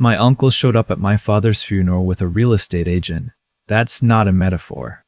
My uncle showed up at my father's funeral with a real estate agent. That's not a metaphor.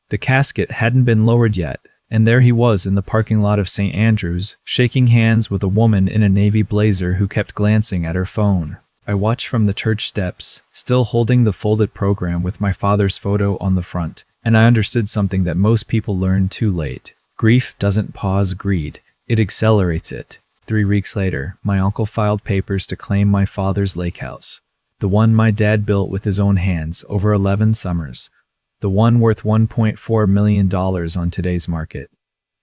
The casket hadn't been lowered yet, and there he was in the parking lot of St. Andrews, shaking hands with a woman in a navy blazer who kept glancing at her phone. I watched from the church steps, still holding the folded program with my father's photo on the front, and I understood something that most people learn too late. Grief doesn't pause greed, it accelerates it. 3 weeks later, my uncle filed papers to claim my father's lake house, the one my dad built with his own hands over 11 summers, the one worth $1.4 million on today's market.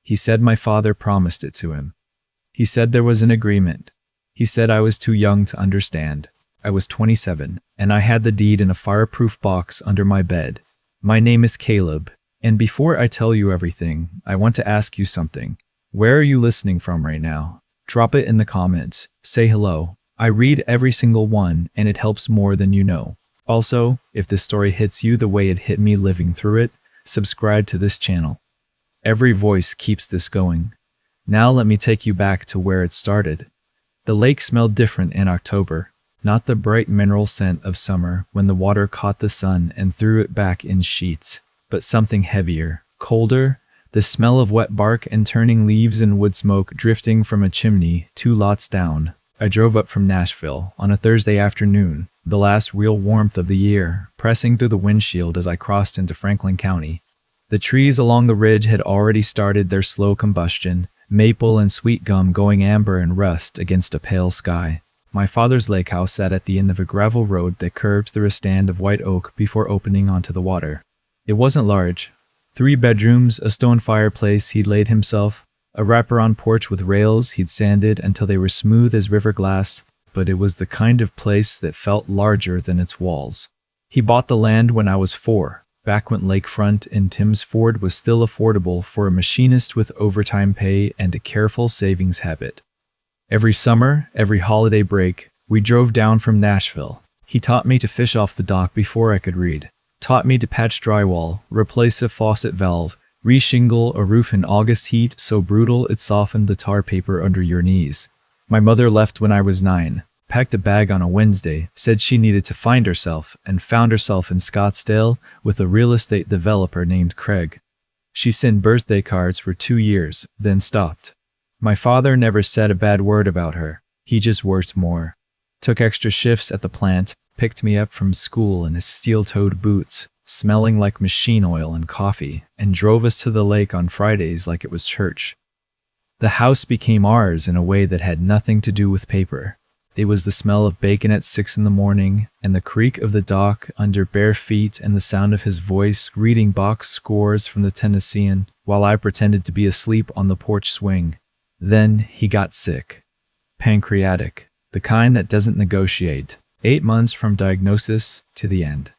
He said my father promised it to him. He said there was an agreement. He said I was too young to understand. I was 27, and I had the deed in a fireproof box under my bed. My name is Caleb, and before I tell you everything, I want to ask you something. Where are you listening from right now? Drop it in the comments. Say hello. I read every single one, and it helps more than you know. Also, if this story hits you the way it hit me living through it, subscribe to this channel. Every voice keeps this going. Now let me take you back to where it started. The lake smelled different in October, not the bright mineral scent of summer when the water caught the sun and threw it back in sheets, but something heavier, colder, the smell of wet bark and turning leaves and wood smoke drifting from a chimney 2 lots down. I drove up from Nashville on a Thursday afternoon, the last real warmth of the year, pressing through the windshield as I crossed into Franklin County. The trees along the ridge had already started their slow combustion, maple and sweet gum going amber and rust against a pale sky. My father's lake house sat at the end of a gravel road that curved through a stand of white oak before opening onto the water. It wasn't large. 3 bedrooms, a stone fireplace he'd laid himself, a wraparound porch with rails he'd sanded until they were smooth as river glass, but it was the kind of place that felt larger than its walls. He bought the land when I was 4, back when lakefront in Timms Ford was still affordable for a machinist with overtime pay and a careful savings habit. Every summer, every holiday break, we drove down from Nashville. He taught me to fish off the dock before I could read, taught me to patch drywall, replace a faucet valve, re-shingle a roof in August heat so brutal it softened the tar paper under your knees. My mother left when I was 9, packed a bag on a Wednesday, said she needed to find herself, and found herself in Scottsdale with a real estate developer named Craig. She sent birthday cards for 2 years, then stopped. My father never said a bad word about her. He just worked more. Took extra shifts at the plant, picked me up from school in his steel-toed boots, smelling like machine oil and coffee, and drove us to the lake on Fridays like it was church. The house became ours in a way that had nothing to do with paper. It was the smell of bacon at 6 in the morning, and the creak of the dock under bare feet and the sound of his voice reading box scores from the Tennessean while I pretended to be asleep on the porch swing. Then he got sick. Pancreatic, the kind that doesn't negotiate. 8 months from diagnosis to the end.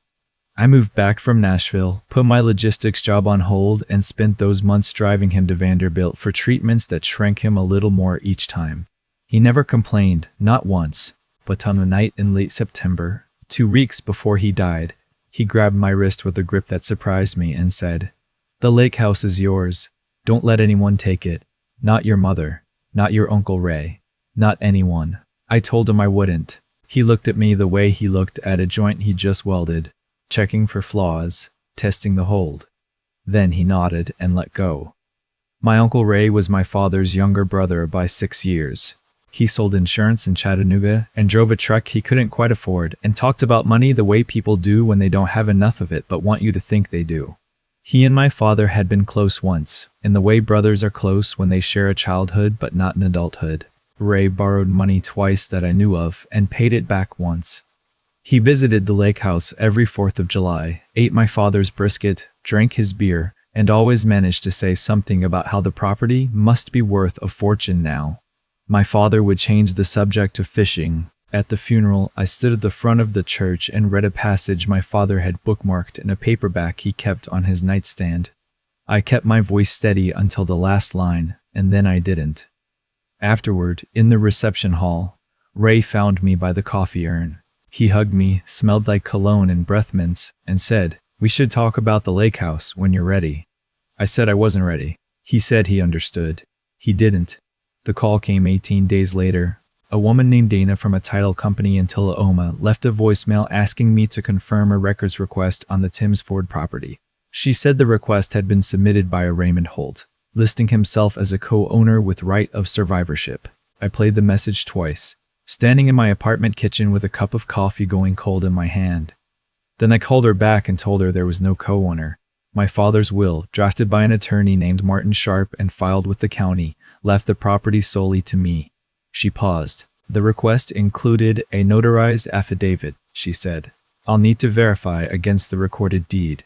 I moved back from Nashville, put my logistics job on hold, and spent those months driving him to Vanderbilt for treatments that shrank him a little more each time. He never complained, not once, but on a night in late September, 2 weeks before he died, he grabbed my wrist with a grip that surprised me and said, "The lake house is yours. Don't let anyone take it. Not your mother, not your Uncle Ray, not anyone." I told him I wouldn't. He looked at me the way he looked at a joint he just welded, checking for flaws, testing the hold. Then he nodded and let go. My Uncle Ray was my father's younger brother by 6 years. He sold insurance in Chattanooga and drove a truck he couldn't quite afford and talked about money the way people do when they don't have enough of it but want you to think they do. He and my father had been close once, in the way brothers are close when they share a childhood but not an adulthood. Ray borrowed money twice that I knew of and paid it back once. He visited the lake house every 4th of July, ate my father's brisket, drank his beer, and always managed to say something about how the property must be worth a fortune now. My father would change the subject of fishing. At the funeral, I stood at the front of the church and read a passage my father had bookmarked in a paperback he kept on his nightstand. I kept my voice steady until the last line, and then I didn't. Afterward, in the reception hall, Ray found me by the coffee urn. He hugged me, smelled like cologne and breath mints, and said, "We should talk about the lake house when you're ready." I said I wasn't ready. He said he understood. He didn't. The call came 18 days later. A woman named Dana from a title company in Tullahoma left a voicemail asking me to confirm a records request on the Timms Ford property. She said the request had been submitted by a Raymond Holt, listing himself as a co-owner with right of survivorship. I played the message twice, standing in my apartment kitchen with a cup of coffee going cold in my hand. Then I called her back and told her there was no co-owner. My father's will, drafted by an attorney named Martin Sharp and filed with the county, left the property solely to me. She paused. The request included a notarized affidavit, she said. I'll need to verify against the recorded deed.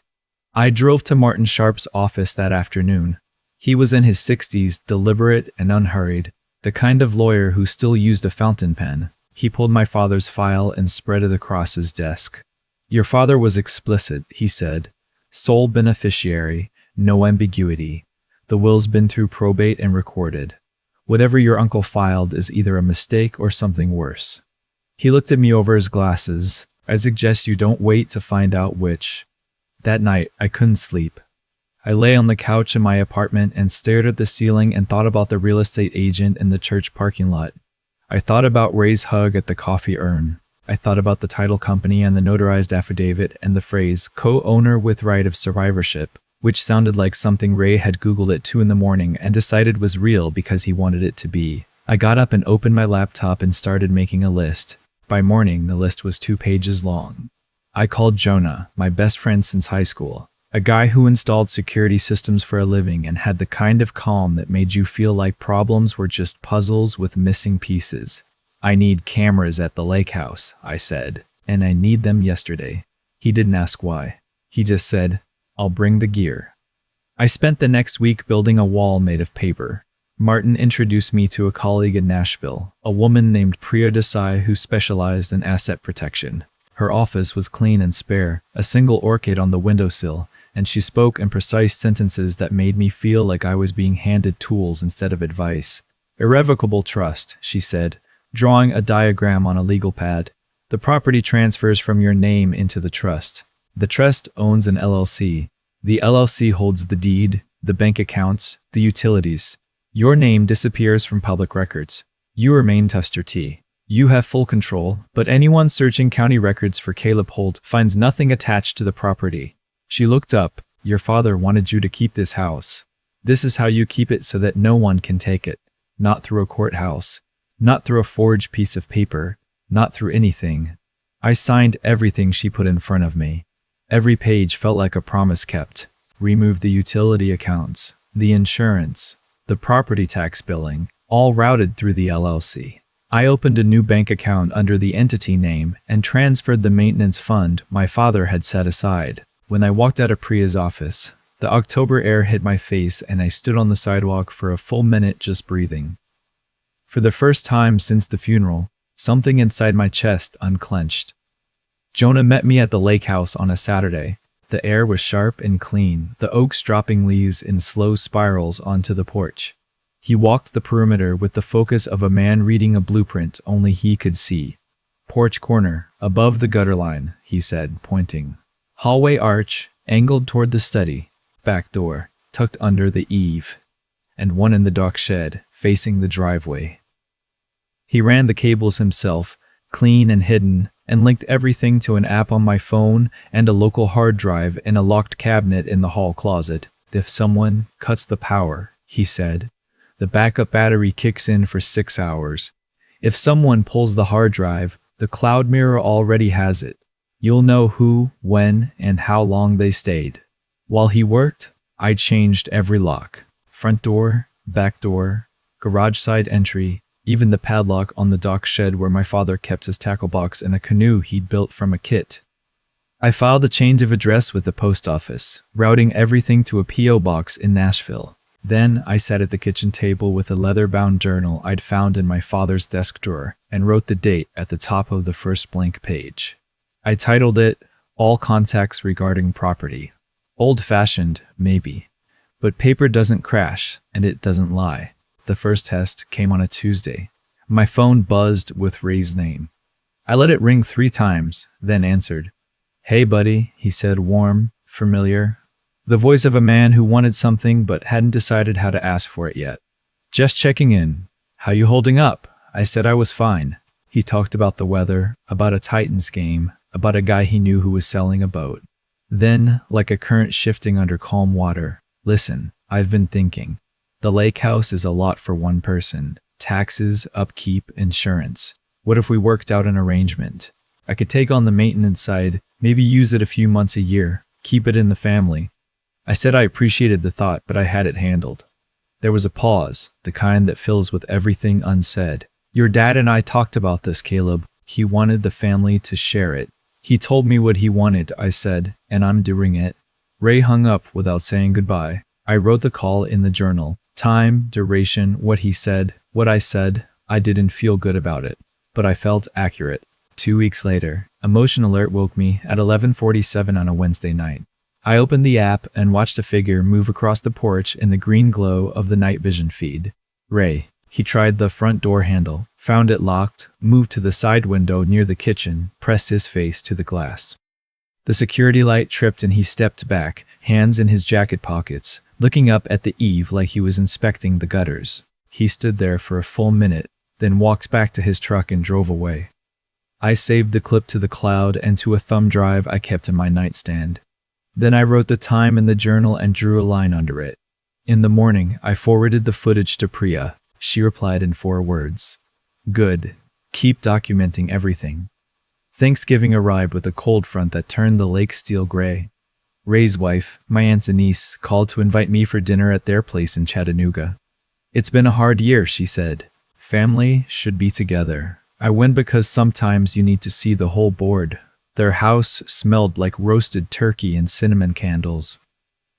I drove to Martin Sharp's office that afternoon. He was in his 60s, deliberate and unhurried, the kind of lawyer who still used a fountain pen. He pulled my father's file and spread it across his desk. Your father was explicit, he said. Sole beneficiary, no ambiguity. The will's been through probate and recorded. Whatever your uncle filed is either a mistake or something worse. He looked at me over his glasses. I suggest you don't wait to find out which. That night, I couldn't sleep. I lay on the couch in my apartment and stared at the ceiling and thought about the real estate agent in the church parking lot. I thought about Ray's hug at the coffee urn. I thought about the title company and the notarized affidavit and the phrase, co-owner with right of survivorship, which sounded like something Ray had Googled at 2 a.m. and decided was real because he wanted it to be. I got up and opened my laptop and started making a list. By morning, the list was 2 pages long. I called Jonah, my best friend since high school, a guy who installed security systems for a living and had the kind of calm that made you feel like problems were just puzzles with missing pieces. I need cameras at the lake house, I said, and I need them yesterday. He didn't ask why. He just said, I'll bring the gear. I spent the next week building a wall made of paper. Martin introduced me to a colleague in Nashville, a woman named Priya Desai who specialized in asset protection. Her office was clean and spare, a single orchid on the windowsill, and she spoke in precise sentences that made me feel like I was being handed tools instead of advice. Irrevocable trust, she said, drawing a diagram on a legal pad. The property transfers from your name into the trust. The trust owns an LLC. The LLC holds the deed, the bank accounts, the utilities. Your name disappears from public records. You remain trustee. You have full control, but anyone searching county records for Caleb Holt finds nothing attached to the property. She looked up. Your father wanted you to keep this house. This is how you keep it so that no one can take it. Not through a courthouse. Not through a forged piece of paper. Not through anything. I signed everything she put in front of me. Every page felt like a promise kept. Remove the utility accounts, the insurance, the property tax billing, all routed through the LLC. I opened a new bank account under the entity name and transferred the maintenance fund my father had set aside. When I walked out of Priya's office, the October air hit my face and I stood on the sidewalk for a full minute just breathing. For the first time since the funeral, something inside my chest unclenched. Jonah met me at the lake house on a Saturday. The air was sharp and clean, the oaks dropping leaves in slow spirals onto the porch. He walked the perimeter with the focus of a man reading a blueprint only he could see. Porch corner, above the gutter line, he said, pointing. Hallway arch, angled toward the study. Back door, tucked under the eave. And one in the dock shed, facing the driveway. He ran the cables himself, clean and hidden, and linked everything to an app on my phone and a local hard drive in a locked cabinet in the hall closet. If someone cuts the power, he said, the backup battery kicks in for 6 hours. If someone pulls the hard drive, the cloud mirror already has it. You'll know who, when, and how long they stayed. While he worked, I changed every lock. Front door, back door, garage side entry, even the padlock on the dock shed where my father kept his tackle box and a canoe he'd built from a kit. I filed a change of address with the post office, routing everything to a P.O. box in Nashville. Then I sat at the kitchen table with a leather-bound journal I'd found in my father's desk drawer and wrote the date at the top of the first blank page. I titled it, All Contacts Regarding Property. Old-fashioned, maybe. But paper doesn't crash, and it doesn't lie. The first test came on a Tuesday. My phone buzzed with Ray's name. I let it ring 3 times, then answered. Hey, buddy, he said, warm, familiar. The voice of a man who wanted something but hadn't decided how to ask for it yet. Just checking in. How you holding up? I said I was fine. He talked about the weather, about a Titans game, about a guy he knew who was selling a boat. Then, like a current shifting under calm water, listen, I've been thinking. The lake house is a lot for one person. Taxes, upkeep, insurance. What if we worked out an arrangement? I could take on the maintenance side, maybe use it a few months a year, keep it in the family. I said I appreciated the thought, but I had it handled. There was a pause, the kind that fills with everything unsaid. Your dad and I talked about this, Caleb. He wanted the family to share it. He told me what he wanted, I said, and I'm doing it. Ray hung up without saying goodbye. I wrote the call in the journal. Time, duration, what he said, what I said. I didn't feel good about it, but I felt accurate. 2 weeks later, a motion alert woke me at 11:47 on a Wednesday night. I opened the app and watched a figure move across the porch in the green glow of the night vision feed. Ray. He tried the front door handle, found it locked, moved to the side window near the kitchen, pressed his face to the glass. The security light tripped and he stepped back, hands in his jacket pockets, looking up at the eave like he was inspecting the gutters. He stood there for a full minute, then walked back to his truck and drove away. I saved the clip to the cloud and to a thumb drive I kept in my nightstand. Then I wrote the time in the journal and drew a line under it. In the morning, I forwarded the footage to Priya. She replied in 4 words. Good. Keep documenting everything. Thanksgiving arrived with a cold front that turned the lake steel gray. Ray's wife, my aunt Denise, called to invite me for dinner at their place in Chattanooga. It's been a hard year, she said. Family should be together. I went because sometimes you need to see the whole board. Their house smelled like roasted turkey and cinnamon candles.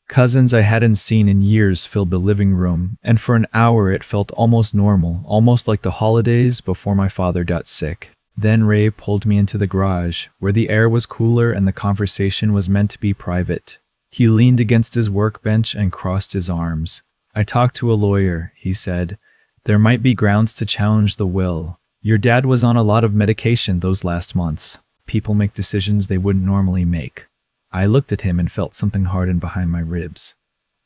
Cousins I hadn't seen in years filled the living room, and for an hour it felt almost normal, almost like the holidays before my father got sick. Then Ray pulled me into the garage, where the air was cooler and the conversation was meant to be private. He leaned against his workbench and crossed his arms. I talked to a lawyer, he said. There might be grounds to challenge the will. Your dad was on a lot of medication those last months. People make decisions they wouldn't normally make. I looked at him and felt something harden behind my ribs.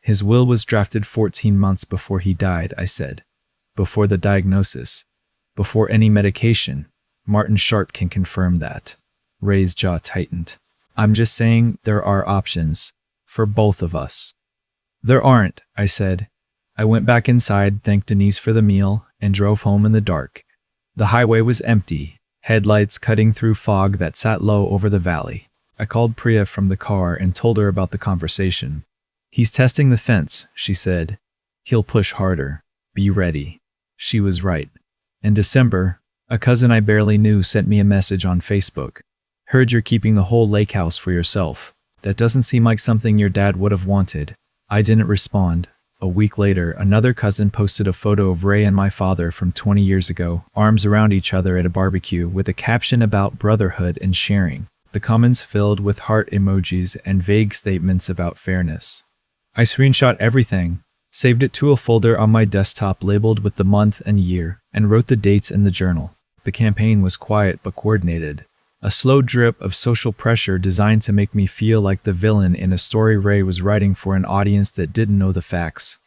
His will was drafted 14 months before he died, I said. Before the diagnosis. Before any medication. Martin Sharp can confirm that. Ray's jaw tightened. I'm just saying there are options. For both of us. There aren't, I said. I went back inside, thanked Denise for the meal, and drove home in the dark. The highway was empty, headlights cutting through fog that sat low over the valley. I called Priya from the car and told her about the conversation. He's testing the fence, she said. He'll push harder. Be ready. She was right. In December, a cousin I barely knew sent me a message on Facebook. Heard you're keeping the whole lake house for yourself. That doesn't seem like something your dad would have wanted. I didn't respond. A week later, another cousin posted a photo of Ray and my father from 20 years ago, arms around each other at a barbecue with a caption about brotherhood and sharing. The comments filled with heart emojis and vague statements about fairness. I screenshot everything, saved it to a folder on my desktop labeled with the month and year, and wrote the dates in the journal. The campaign was quiet but coordinated. A slow drip of social pressure designed to make me feel like the villain in a story Ray was writing for an audience that didn't know the facts.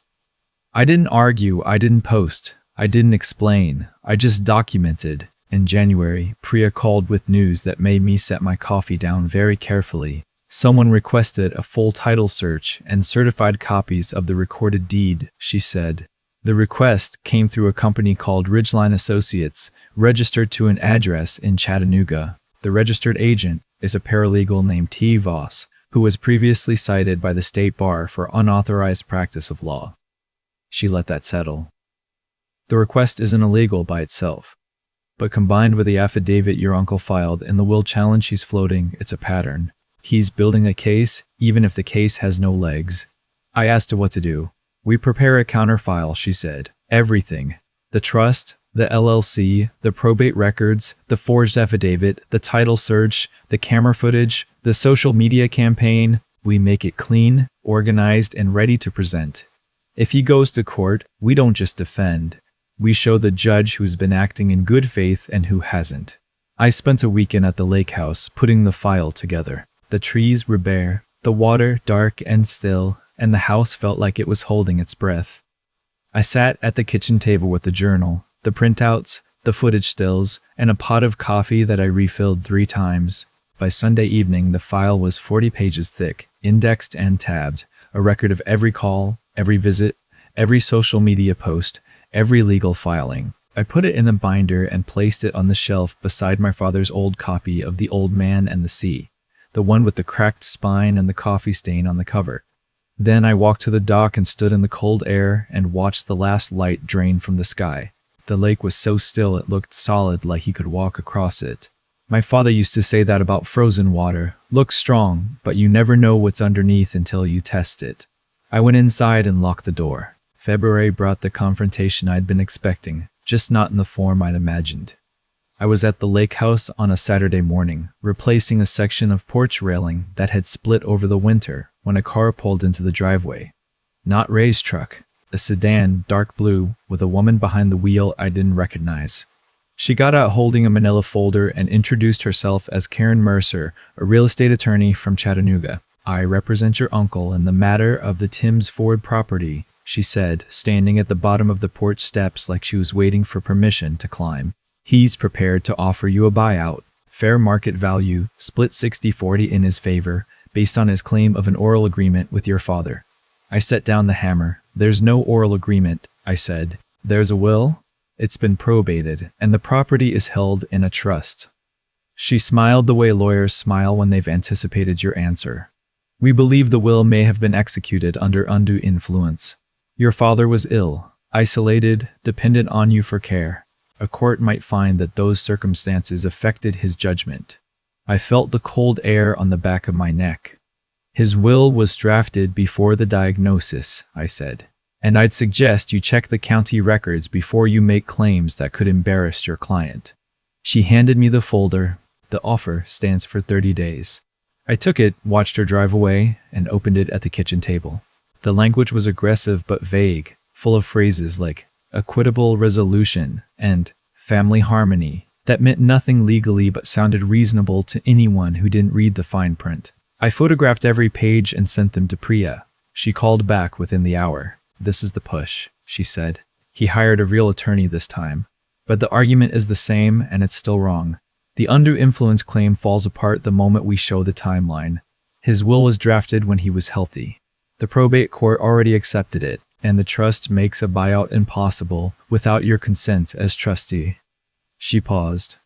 I didn't argue, I didn't post, I didn't explain, I just documented. In January, Priya called with news that made me set my coffee down very carefully. Someone requested a full title search and certified copies of the recorded deed, she said. The request came through a company called Ridgeline Associates, registered to an address in Chattanooga. The registered agent is a paralegal named T. Voss, who was previously cited by the state bar for unauthorized practice of law. She let that settle. The request isn't illegal by itself. But combined with the affidavit your uncle filed and the will challenge he's floating, it's a pattern. He's building a case, even if the case has no legs. I asked her what to do. We prepare a counterfile, she said. Everything. The trust, the LLC, the probate records, the forged affidavit, the title search, the camera footage, the social media campaign. We make it clean, organized, and ready to present. If he goes to court, we don't just defend. We show the judge who's been acting in good faith and who hasn't. I spent a weekend at the lake house putting the file together. The trees were bare, the water dark and still, and the house felt like it was holding its breath. I sat at the kitchen table with the journal, the printouts, the footage stills, and a pot of coffee that I refilled 3 times. By Sunday evening, the file was 40 pages thick, indexed and tabbed, a record of every call, every visit, every social media post, every legal filing. I put it in a binder and placed it on the shelf beside my father's old copy of The Old Man and the Sea, the one with the cracked spine and the coffee stain on the cover. Then I walked to the dock and stood in the cold air and watched the last light drain from the sky. The lake was so still it looked solid, like he could walk across it. My father used to say that about frozen water. Looks strong, but you never know what's underneath until you test it. I went inside and locked the door. February brought the confrontation I'd been expecting, just not in the form I'd imagined. I was at the lake house on a Saturday morning, replacing a section of porch railing that had split over the winter, when a car pulled into the driveway. Not Ray's truck, a sedan, dark blue, with a woman behind the wheel I didn't recognize. She got out holding a manila folder and introduced herself as Karen Mercer, a real estate attorney from Chattanooga. "I represent your uncle in the matter of the Timms Ford property," she said, standing at the bottom of the porch steps like she was waiting for permission to climb. "He's prepared to offer you a buyout, fair market value, split 60-40 in his favor, based on his claim of an oral agreement with your father." I set down the hammer. "There's no oral agreement," I said. "There's a will. It's been probated, and the property is held in a trust." She smiled the way lawyers smile when they've anticipated your answer. "We believe the will may have been executed under undue influence. Your father was ill, isolated, dependent on you for care. A court might find that those circumstances affected his judgment." I felt the cold air on the back of my neck. "His will was drafted before the diagnosis," I said. "And I'd suggest you check the county records before you make claims that could embarrass your client." She handed me the folder. "The offer stands for 30 days. I took it, watched her drive away, and opened it at the kitchen table. The language was aggressive but vague, full of phrases like equitable resolution and family harmony that meant nothing legally but sounded reasonable to anyone who didn't read the fine print. I photographed every page and sent them to Priya. She called back within the hour. "This is the push," she said. "He hired a real attorney this time. But the argument is the same, and it's still wrong. The undue influence claim falls apart the moment we show the timeline. His will was drafted when he was healthy. The probate court already accepted it, and the trust makes a buyout impossible without your consent as trustee." She paused.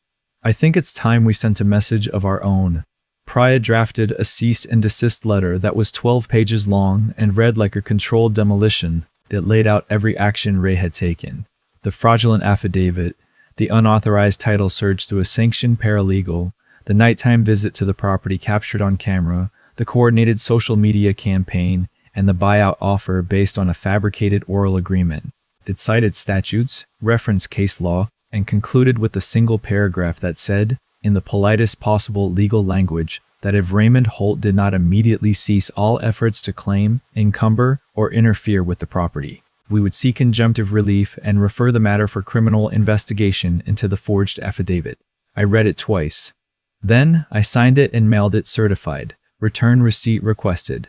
"I think it's time we sent a message of our own." Priya drafted a cease and desist letter that was 12 pages long and read like a controlled demolition that laid out every action Ray had taken. The fraudulent affidavit, the unauthorized title search through a sanctioned paralegal, the nighttime visit to the property captured on camera, the coordinated social media campaign, and the buyout offer based on a fabricated oral agreement. It cited statutes, referenced case law, and concluded with a single paragraph that said, in the politest possible legal language, that if Raymond Holt did not immediately cease all efforts to claim, encumber, or interfere with the property, we would seek injunctive relief and refer the matter for criminal investigation into the forged affidavit. I read it twice. Then I signed it and mailed it certified. Return receipt requested.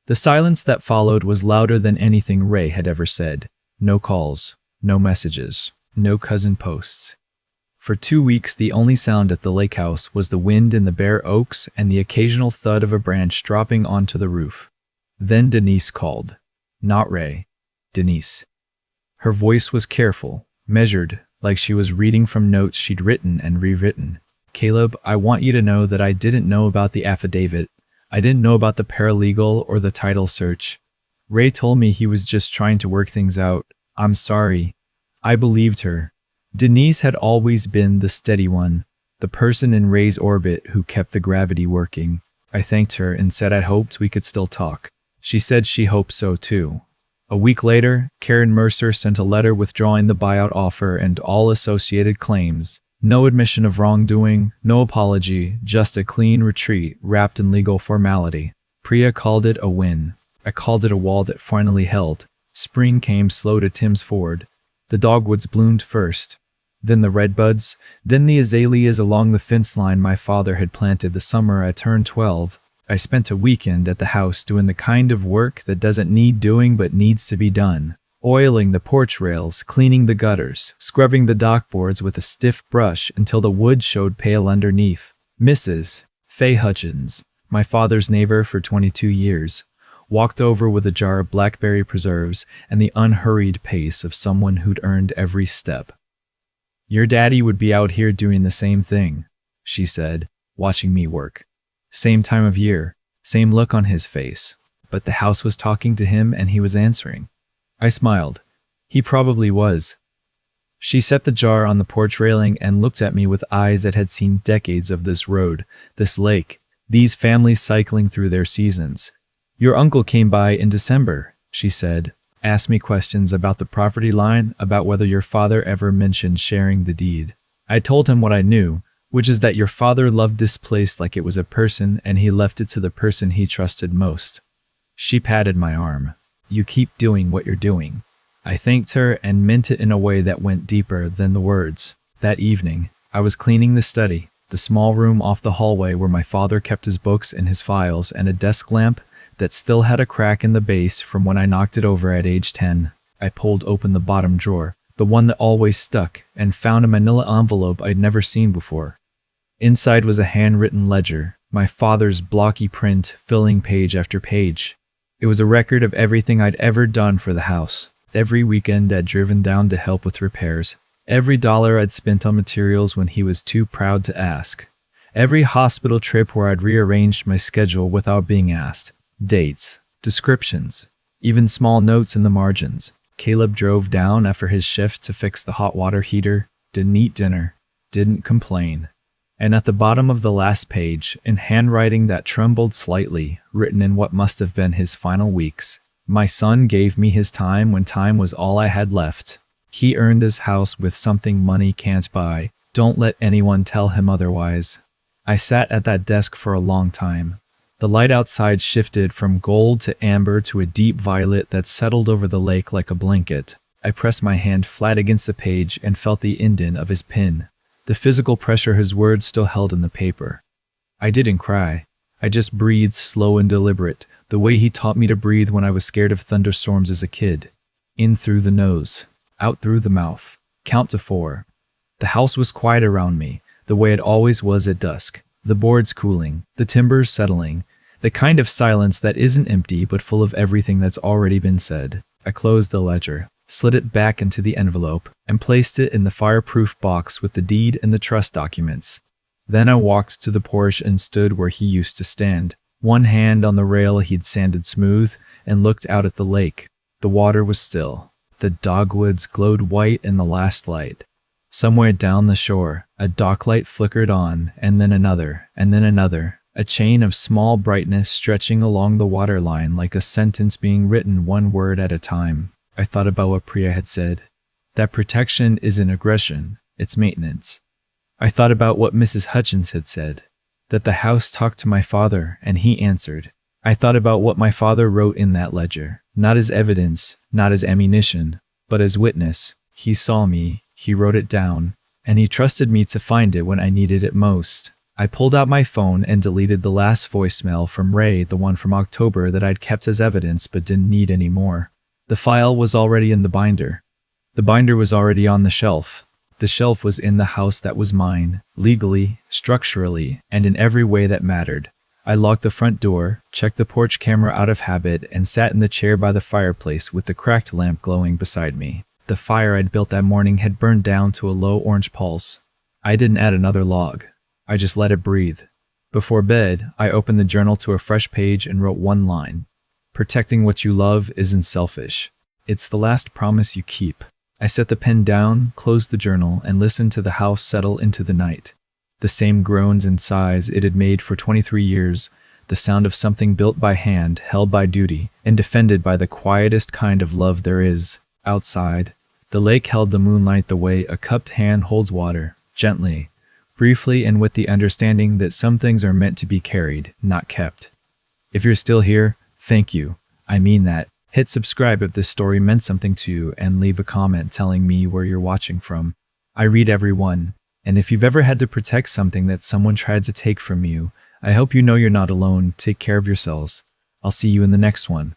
The silence that followed was louder than anything Ray had ever said. No calls, no messages, no cousin posts. For 2 weeks, the only sound at the lake house was the wind in the bare oaks and the occasional thud of a branch dropping onto the roof. Then Denise called. Not Ray. Denise. Her voice was careful, measured, like she was reading from notes she'd written and rewritten. "Caleb, I want you to know that I didn't know about the affidavit. I didn't know about the paralegal or the title search. Ray told me he was just trying to work things out. I'm sorry." I believed her. Denise had always been the steady one, the person in Ray's orbit who kept the gravity working. I thanked her and said I hoped we could still talk. She said she hoped so too. A week later, Karen Mercer sent a letter withdrawing the buyout offer and all associated claims. No admission of wrongdoing, no apology, just a clean retreat wrapped in legal formality. Priya called it a win. I called it a wall that finally held. Spring came slow to Timms Ford. The dogwoods bloomed first, then the redbuds, then the azaleas along the fence line my father had planted the summer I turned 12. I spent a weekend at the house doing the kind of work that doesn't need doing but needs to be done. oiling the porch rails, cleaning the gutters, scrubbing the dockboards with a stiff brush until the wood showed pale underneath. Mrs. Fay Hutchins, my father's neighbor for 22 years, walked over with a jar of blackberry preserves and the unhurried pace of someone who'd earned every step. "Your daddy would be out here doing the same thing," she said, watching me work. Same time of year, same look on his face, but the house was talking to him and he was answering. I smiled. He probably was. She set the jar on the porch railing and looked at me with eyes that had seen decades of this road, this lake, these families cycling through their seasons. "Your uncle came by in December," she said, asked me questions about the property line, about whether your father ever mentioned sharing the deed. I told him what I knew, which is that your father loved this place like it was a person and he left it to the person he trusted most. She patted my arm. "You keep doing what you're doing." I thanked her and meant it in a way that went deeper than the words. That evening, I was cleaning the study, the small room off the hallway where my father kept his books and his files, and a desk lamp that still had a crack in the base from when I knocked it over at age 10. I pulled open the bottom drawer, the one that always stuck, and found a manila envelope I'd never seen before. Inside was a handwritten ledger, my father's blocky print filling page after page. It was a record of everything I'd ever done for the house. Every weekend I'd driven down to help with repairs. Every dollar I'd spent on materials when he was too proud to ask. Every hospital trip where I'd rearranged my schedule without being asked. Dates, descriptions, even small notes in the margins. Caleb drove down after his shift to fix the hot water heater, didn't eat dinner, didn't complain. And at the bottom of the last page, in handwriting that trembled slightly, written in what must have been his final weeks, "My son gave me his time when time was all I had left. He earned this house with something money can't buy. Don't let anyone tell him otherwise." I sat at that desk for a long time. The light outside shifted from gold to amber to a deep violet that settled over the lake like a blanket. I pressed my hand flat against the page and felt the indent of his pen, the physical pressure his words still held in the paper. I didn't cry. I just breathed slow and deliberate, the way he taught me to breathe when I was scared of thunderstorms as a kid. In through the nose, out through the mouth. Count to 4. The house was quiet around me, the way it always was at dusk. The boards cooling, the timbers settling, the kind of silence that isn't empty but full of everything that's already been said. I closed the ledger, slid it back into the envelope, and placed it in the fireproof box with the deed and the trust documents. Then I walked to the porch and stood where he used to stand, one hand on the rail he'd sanded smooth, and looked out at the lake. The water was still. The dogwoods glowed white in the last light. Somewhere down the shore, a dock light flickered on, and then another, a chain of small brightness stretching along the waterline like a sentence being written one word at a time. I thought about what Priya had said, that protection isn't aggression, it's maintenance. I thought about what Mrs. Hutchins had said, that the house talked to my father and he answered. I thought about what my father wrote in that ledger, not as evidence, not as ammunition, but as witness. He saw me, he wrote it down, and he trusted me to find it when I needed it most. I pulled out my phone and deleted the last voicemail from Ray, the one from October that I'd kept as evidence but didn't need anymore. The file was already in the binder. The binder was already on the shelf. The shelf was in the house that was mine, legally, structurally, and in every way that mattered. I locked the front door, checked the porch camera out of habit, and sat in the chair by the fireplace with the cracked lamp glowing beside me. The fire I'd built that morning had burned down to a low orange pulse. I didn't add another log. I just let it breathe. Before bed, I opened the journal to a fresh page and wrote one line. Protecting what you love isn't selfish. It's the last promise you keep. I set the pen down, closed the journal, and listened to the house settle into the night. The same groans and sighs it had made for 23 years, the sound of something built by hand, held by duty, and defended by the quietest kind of love there is. Outside, the lake held the moonlight the way a cupped hand holds water, gently, briefly, and with the understanding that some things are meant to be carried, not kept. If you're still here, thank you. I mean that. Hit subscribe if this story meant something to you, and leave a comment telling me where you're watching from. I read every one, and if you've ever had to protect something that someone tried to take from you, I hope you know you're not alone. Take care of yourselves. I'll see you in the next one.